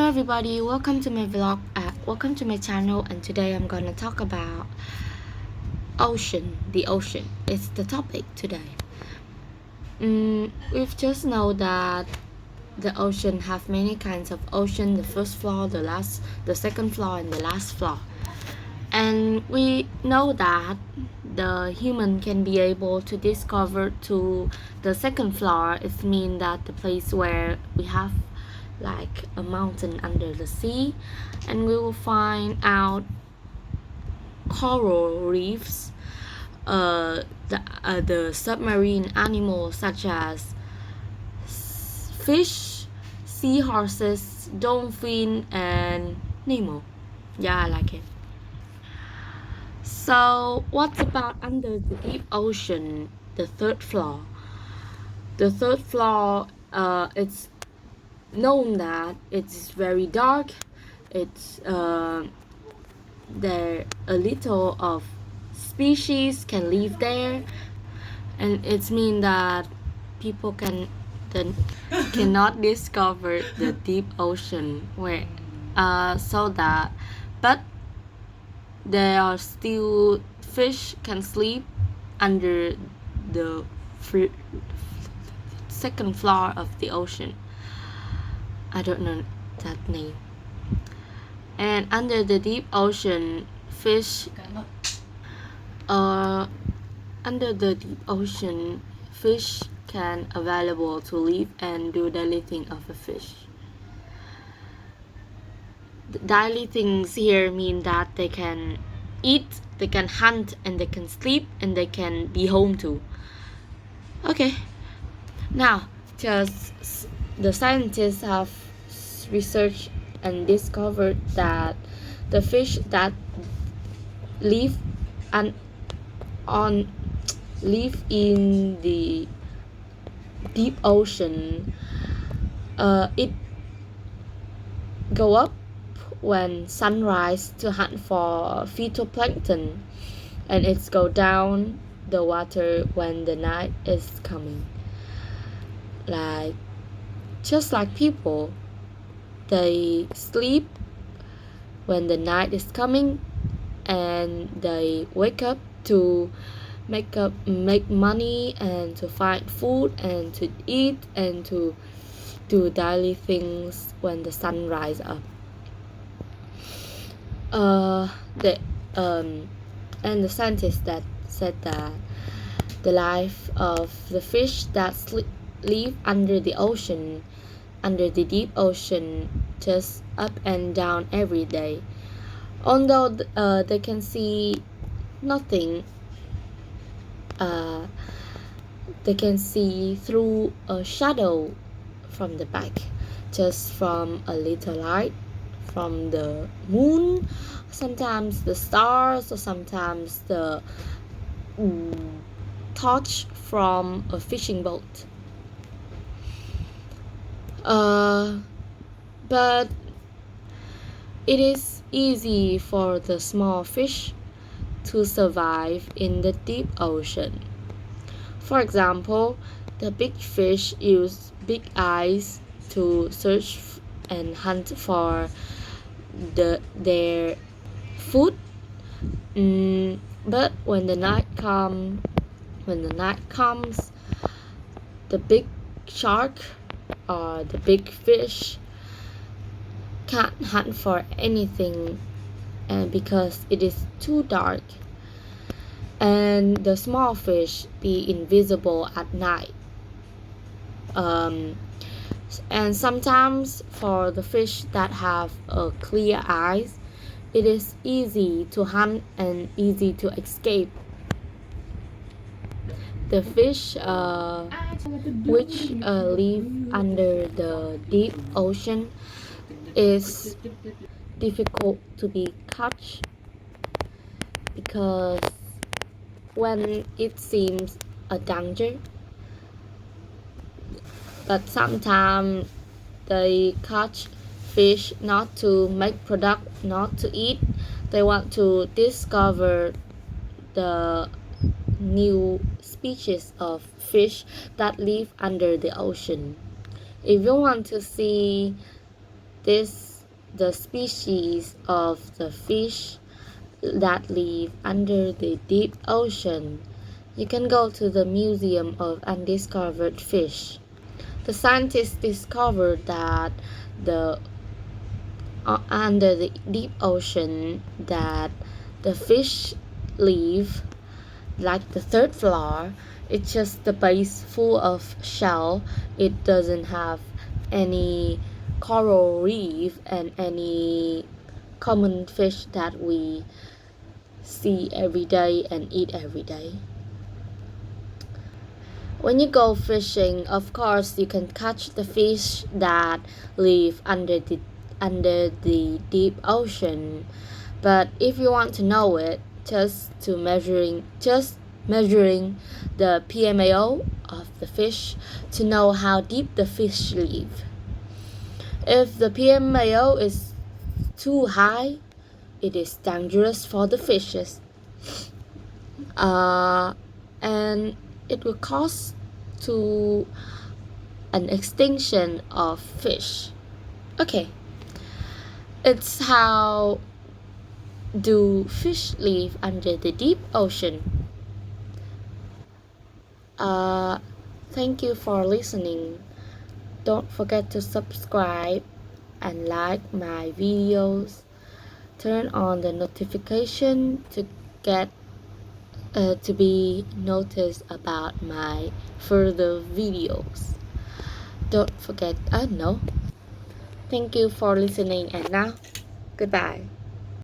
everybody, welcome to my vlog, welcome to my channel, and today I'm gonna talk about ocean. The ocean is the topic today. We've just know that the ocean have many kinds of ocean, the first floor, the second floor, and the last floor. And we know that the human can be able to discover to the second floor. It means that the place where we have like a mountain under the sea, and we will find out coral reefs, the submarine animals such as fish, seahorses, dolphin, and Nemo. Yeah, I like it. So, what's about under the deep ocean, the third floor? The third floor, it's known that it's very dark. It's there a little of species can live there, and it's mean that people cannot discover the deep ocean where so that but there are still fish can sleep under the second floor of the ocean. I don't know that name. And under the deep ocean, fish under the deep ocean, fish can available to live and do daily thing of a fish. The daily things here mean that they can eat, they can hunt, and they can sleep, and they can be home too. Okay, now just the scientists have researched and discovered that the fish that live live in the deep ocean, it go up when sunrise to hunt for phytoplankton, and it's go down the water when the night is coming. Like just like people, they sleep when the night is coming, and they wake up to make money and to find food and to eat and to do daily things when the sun rise up. And the scientists that said that the life of the fish that live under the ocean, under the deep ocean, just up and down every day. Although they can see nothing, they can see through a shadow from the back, just from a little light from the moon, sometimes the stars, or sometimes the torch from a fishing boat. But it is easy for the small fish to survive in the deep ocean. For example, the big fish use big eyes to search and hunt for their food. But when the night comes, the big shark or the big fish can't hunt for anything, and because it is too dark, and the small fish be invisible at night. And sometimes for the fish that have clear eyes, it is easy to hunt and easy to escape. The fish which live under the deep ocean is difficult to be caught, because when it seems a danger, but sometimes they catch fish not to make product, not to eat. They want to discover the new species of fish that live under the ocean. If you want to see this the species of the fish that live under the deep ocean, you can go to the Museum of Undiscovered Fish. The scientists discovered that the under the deep ocean that the fish live like the third floor. It's just the base full of shell. It doesn't have any coral reef and any common fish that we see every day and eat every day. When you go fishing, of course, you can catch the fish that live under the deep ocean. But if you want to know it, just measuring the PMAO of the fish to know how deep the fish live. If the PMAO is too high, it is dangerous for the fishes. And it will cause to an extinction of fish. Okay, it's how do fish live under the deep ocean. Thank you for listening. Don't forget to subscribe and like my videos. Turn on the notification to get to be noticed about my further videos. Don't forget, no. Thank you for listening, and now, goodbye.